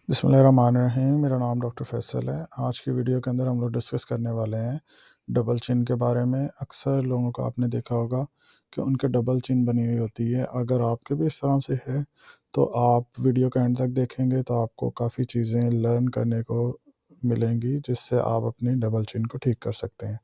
बिस्मिल्लाहिर्रहमानिर्रहीम। मेरा नाम डॉक्टर फैसल है। आज की वीडियो के अंदर हम लोग डिस्कस करने वाले हैं डबल चिन के बारे में। अक्सर लोगों को आपने देखा होगा कि उनके डबल चिन बनी हुई होती है। अगर आपके भी इस तरह से है तो आप वीडियो का एंड तक देखेंगे तो आपको काफ़ी चीज़ें लर्न करने को मिलेंगी जिससे आप अपनी डबल चिन को ठीक कर सकते हैं।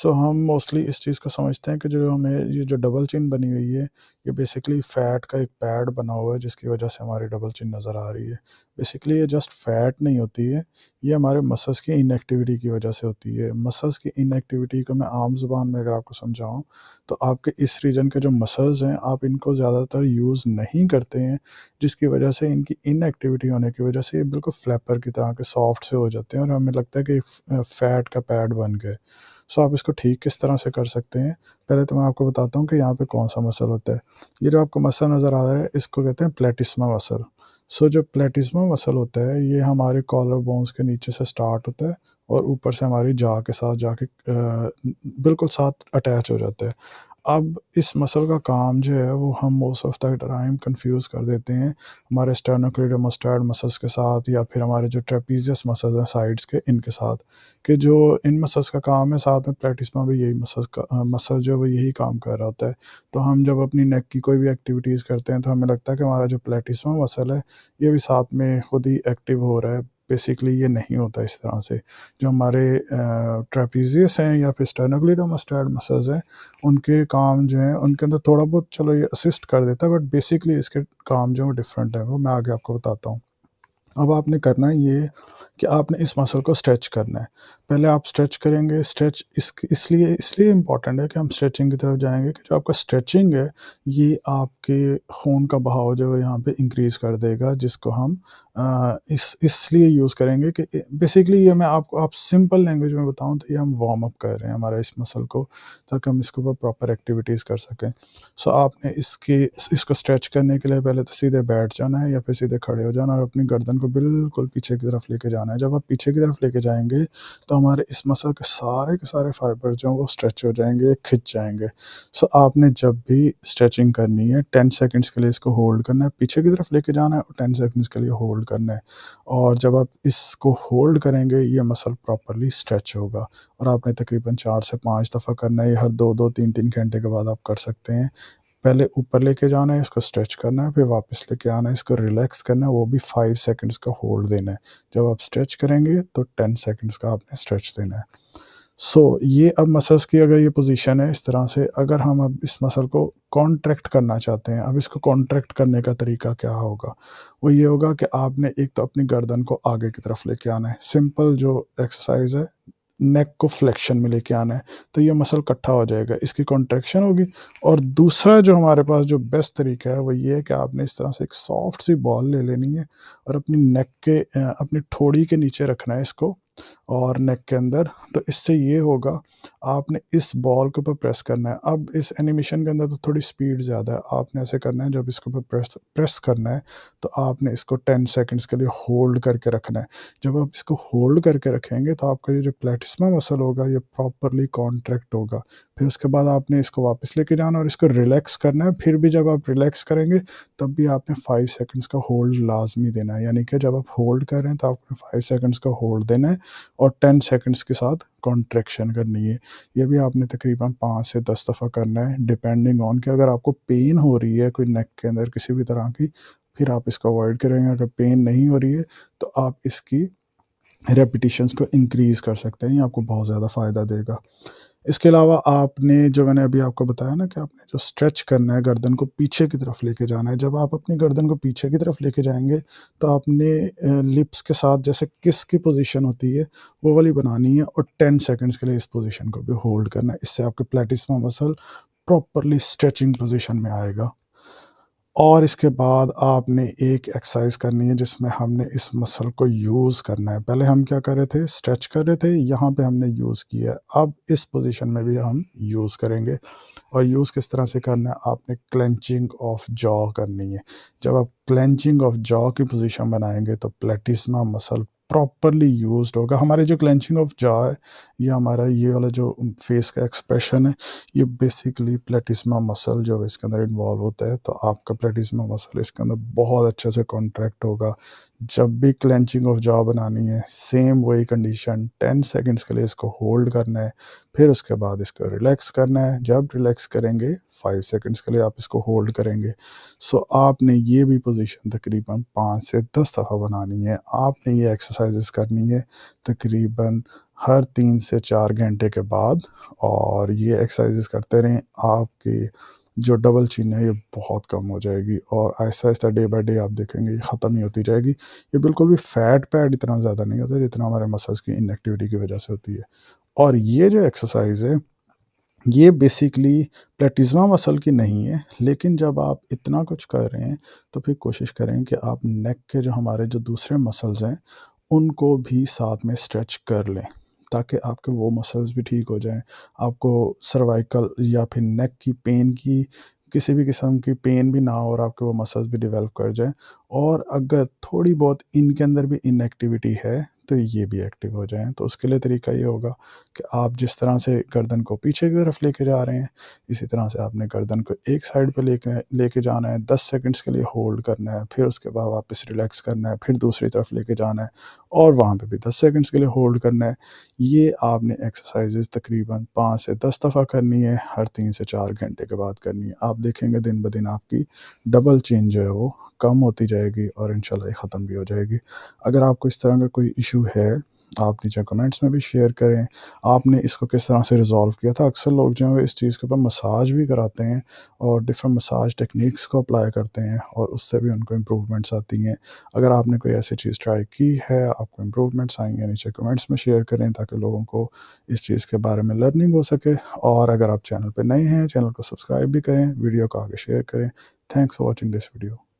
हम मोस्टली इस चीज़ को समझते हैं कि जो हमें ये जो डबल चिन बनी हुई है, ये बेसिकली फ़ैट का एक पैड बना हुआ है जिसकी वजह से हमारी डबल चिन नज़र आ रही है। बेसिकली ये जस्ट फैट नहीं होती है, ये हमारे मसल्स की इनएक्टिविटी की वजह से होती है। मसल्स की इनएक्टिविटी को मैं आम ज़ुबान में अगर आपको समझाऊँ, तो आपके इस रीजन के जो मसल्स हैं, आप इनको ज़्यादातर यूज़ नहीं करते हैं, जिसकी वजह से इनकी इनएक्टिविटी होने की वजह से ये बिल्कुल फ्लैपर की तरह के सॉफ्ट से हो जाते हैं और हमें लगता है कि फैट का पैड बन गए। आप इसको ठीक किस तरह से कर सकते हैं? पहले तो मैं आपको बताता हूँ कि यहाँ पे कौन-सा मसल होता है। ये जो आपको मसल नज़र आ रहा है, इसको कहते हैं प्लैटिस्मा मसल। जो प्लैटिस्मा मसल होता है, ये हमारे कॉलर बोन्स के नीचे से स्टार्ट होता है और ऊपर से हमारी जॉ के साथ जाके बिल्कुल साथ अटैच हो जाता है। अब इस मसल का काम जो है वो हम most of the time confuse कर देते हैं हमारे स्टर्नोक्लेइडोमास्टोइड मसल्स के साथ या फिर हमारे जो ट्रेपीजियस मसल्स हैं साइड्स के, इनके साथ, कि जो इन मसल्स का काम है, साथ में प्लैटिस्मा भी यही मसल जो है वो यही काम कर रहा होता है। तो हम जब अपनी नेक की कोई भी एक्टिविटीज़ करते हैं तो हमें लगता है कि हमारा जो प्लैटिस्मा मसल है ये भी साथ में खुद ही एक्टिव हो रहा है। बेसिकली ये नहीं होता इस तरह से। जो हमारे ट्रेपीजियस हैं या फिर स्टर्नोक्लेइडोमास्टोइड मसल्स हैं, उनके काम जो है उनके अंदर थोड़ा बहुत चलो ये असिस्ट कर देता है, बट बेसिकली इसके काम जो है डिफरेंट है, वो मैं आगे आपको बताता हूँ। अब आपने करना है ये कि आपने इस मसल को स्ट्रेच करना है। पहले आप स्ट्रेच करेंगे, स्ट्रेच इसलिए इसलिए इम्पोर्टेंट है कि हम स्ट्रेचिंग की तरफ जाएँगे कि जो आपका स्ट्रेचिंग है, ये आपके खून का बहाव जो है यहाँ पे इंक्रीज़ कर देगा, जिसको हम इसलिए यूज़ करेंगे कि बेसिकली ये मैं आपको आप सिंपल लैंग्वेज में बताऊँ तो ये हम वार्म अप कर रहे हैं हमारा इस मसल को, ताकि हम इसके ऊपर प्रॉपर एक्टिविटीज़ कर सकें। आपने इसको स्ट्रेच करने के लिए पहले तो सीधे बैठ जाना है या फिर सीधे खड़े हो जाना और अपनी गर्दन को बिल्कुल पीछे की तरफ लेके जाना है। जब आप पीछे की तरफ लेके जाएँगे, तो हमारे इस मसल के सारे फाइबर जो हैं वो स्ट्रेच हो जाएँगे, खिंच जाएँगे। आपने जब भी स्ट्रेचिंग करनी है, 10 सेकंड्स के लिए इसको होल्ड करना है, पीछे की तरफ लेके जाना है और 10 सेकंड्स के लिए होल्ड करना है। और जब आप इसको होल्ड करेंगे, ये मसल प्रॉपर्ली स्ट्रेच होगा और आपने तकरीबन 4 से 5 दफ़ा करना है। ये हर 2-2, 3-3 घंटे के बाद आप कर सकते हैं। पहले ऊपर लेके जाना है, इसको स्ट्रेच करना है, फिर वापस लेके आना है, इसको रिलैक्स करना है, वो भी 5 सेकंड्स का होल्ड देना है। जब आप स्ट्रेच करेंगे तो 10 सेकंड्स का आपने स्ट्रेच देना है। ये अब मसल्स की अगर ये पोज़ीशन है इस तरह से, अगर हम अब इस मसल को कॉन्ट्रैक्ट करना चाहते हैं, अब इसको कॉन्ट्रैक्ट करने का तरीका क्या होगा? वो ये होगा कि आपने एक तो अपनी गर्दन को आगे की तरफ लेके आना है। सिंपल जो एक्सरसाइज़ है, नेक को फ्लेक्शन में लेके आना है, तो ये मसल इकट्ठा हो जाएगा, इसकी कॉन्ट्रैक्शन होगी। और दूसरा जो हमारे पास जो बेस्ट तरीका है वो ये है कि आपने इस तरह से एक सॉफ्ट सी बॉल ले लेनी है और अपनी नेक के अपनी ठोड़ी के नीचे रखना है इसको और नेक के अंदर। तो इससे ये होगा, आपने इस बॉल के ऊपर प्रेस करना है। अब इस एनिमेशन के अंदर तो थोड़ी स्पीड ज़्यादा है, आपने ऐसे करना है, जब इसके ऊपर प्रेस प्रेस करना है तो आपने इसको 10 सेकंड्स के लिए होल्ड करके रखना है। जब आप इसको होल्ड करके रखेंगे तो आपका ये जो प्लैटिस्मा मसल होगा ये प्रॉपर्ली कॉन्ट्रैक्ट होगा। फिर उसके बाद आपने इसको वापस लेके जाना और इसको रिलैक्स करना है। फिर भी जब आप रिलैक्स करेंगे तब भी आपने 5 सेकंड्स का होल्ड लाज़मी देना है। यानी कि जब आप होल्ड कर रहे हैं तो आपने 5 सेकंड्स का होल्ड देना है और 10 सेकंड्स के साथ कॉन्ट्रैक्शन करनी है। ये भी आपने तकरीबन 5 से 10 दफ़ा करना है, डिपेंडिंग ऑन कि अगर आपको पेन हो रही है कोई नेक के अंदर किसी भी तरह की, फिर आप इसको अवॉइड करेंगे। अगर पेन नहीं हो रही है तो आप इसकी रेपिटिशंस को इंक्रीज़ कर सकते हैं, ये आपको बहुत ज़्यादा फ़ायदा देगा। इसके अलावा आपने जो मैंने अभी आपको बताया ना कि आपने जो स्ट्रेच करना है, गर्दन को पीछे की तरफ लेके जाना है। जब आप अपनी गर्दन को पीछे की तरफ लेके जाएँगे, तो आपने लिप्स के साथ जैसे किस की पोज़ीशन होती है, वो वाली बनानी है और 10 सेकंड्स के लिए इस पोज़ीशन को भी होल्ड करना है। इससे आपके प्लैटिस्मा मसल प्रॉपर्ली स्ट्रेचिंग पोज़ीशन में आएगा। और इसके बाद आपने एक एक्सरसाइज करनी है जिसमें हमने इस मसल को यूज़ करना है। पहले हम क्या कर रहे थे? स्ट्रेच कर रहे थे, यहाँ पे हमने यूज़ किया है। अब इस पोज़ीशन में भी हम यूज़ करेंगे और यूज़ किस तरह से करना है? आपने क्लेंचिंग ऑफ जॉ करनी है। जब आप क्लेंचिंग ऑफ जॉ की पोज़ीशन बनाएँगे तो प्लैटिस्मा मसल प्रॉपर्ली यूज़्ड होगा। हमारी जो क्लेंचिंग ऑफ जॉ है, ये हमारा ये वाला जो फेस का एक्सप्रेशन है, ये बेसिकली प्लैटिस्मा मसल जो है इसके अंदर इन्वॉल्व होता है। तो आपका प्लैटिस्मा मसल इसके अंदर बहुत अच्छे से कॉन्ट्रैक्ट होगा, जब भी क्लेंचिंग ऑफ जॉ बनानी है, सेम वही कंडीशन, 10 सेकंड्स के लिए इसको होल्ड करना है, फिर उसके बाद इसको रिलैक्स करना है। जब रिलैक्स करेंगे 5 सेकंड्स के लिए आप इसको होल्ड करेंगे। सो आपने ये भी पोजीशन तकरीबन 5 से 10 दफ़ा बनानी है। आपने ये एक्सरसाइजेस करनी है तकरीबन हर 3 से 4 घंटे के बाद, और ये एक्सरसाइजेस करते रहें। आपकी जो डबल चिन है ये बहुत कम हो जाएगी, और आहिस्ता-आहिस्ता डे बाय डे आप देखेंगे ये ख़त्म ही होती जाएगी। ये बिल्कुल भी फैट पैड इतना ज़्यादा नहीं होता जितना हमारे मसल्स की इनएक्टिविटी की वजह से होती है। और ये जो एक्सरसाइज़ है, ये बेसिकली प्लेटिज्मा मसल की नहीं है, लेकिन जब आप इतना कुछ कर रहे हैं, तो फिर कोशिश करें कि आप नेक के जो हमारे जो दूसरे मसल्स हैं, उनको भी साथ में स्ट्रेच कर लें, ताकि आपके वो मसल्स भी ठीक हो जाएँ। आपको सर्वाइकल या फिर नेक की पेन की किसी भी किस्म की पेन भी ना हो, और आपके वो मसल्स भी डेवलप कर जाएँ। और अगर थोड़ी बहुत इनके अंदर भी इनएक्टिविटी है, तो ये भी एक्टिव हो जाएँ। तो उसके लिए तरीका ये होगा कि आप जिस तरह से गर्दन को पीछे की तरफ लेके जा रहे हैं, इसी तरह से आपने गर्दन को एक साइड पे लेके लेके जाना है, 10 सेकंड्स के लिए होल्ड करना है, फिर उसके बाद वापस रिलैक्स करना है, फिर दूसरी तरफ लेके जाना है, और वहाँ पे भी 10 सेकंड्स के लिए होल्ड करना है। ये आपने एक्सरसाइजेज़ तकरीबन 5 से 10 दफ़ा करनी है, हर 3 से 4 घंटे के बाद करनी है। आप देखेंगे दिन ब दिन आपकी डबल चिन जो है वो कम होती जाएगी, और इंशाल्लाह ये ख़त्म भी हो जाएगी। अगर आपको इस तरह का कोई इशू है, आप नीचे कमेंट्स में भी शेयर करें, आपने इसको किस तरह से रिज़ॉल्व किया था। अक्सर लोग जो हैं इस चीज़ के ऊपर मसाज भी कराते हैं, और डिफरेंट मसाज टेक्निक्स को अप्लाई करते हैं, और उससे भी उनको इम्प्रूवमेंट्स आती हैं। अगर आपने कोई ऐसी चीज़ ट्राई की है, आपको इम्प्रूवमेंट्स आई हैं, नीचे कमेंट्स में शेयर करें, ताकि लोगों को इस चीज़ के बारे में लर्निंग हो सके। और अगर आप चैनल पे नए हैं, चैनल को सब्सक्राइब भी करें, वीडियो को आगे शेयर करें। Thanks for watching this video.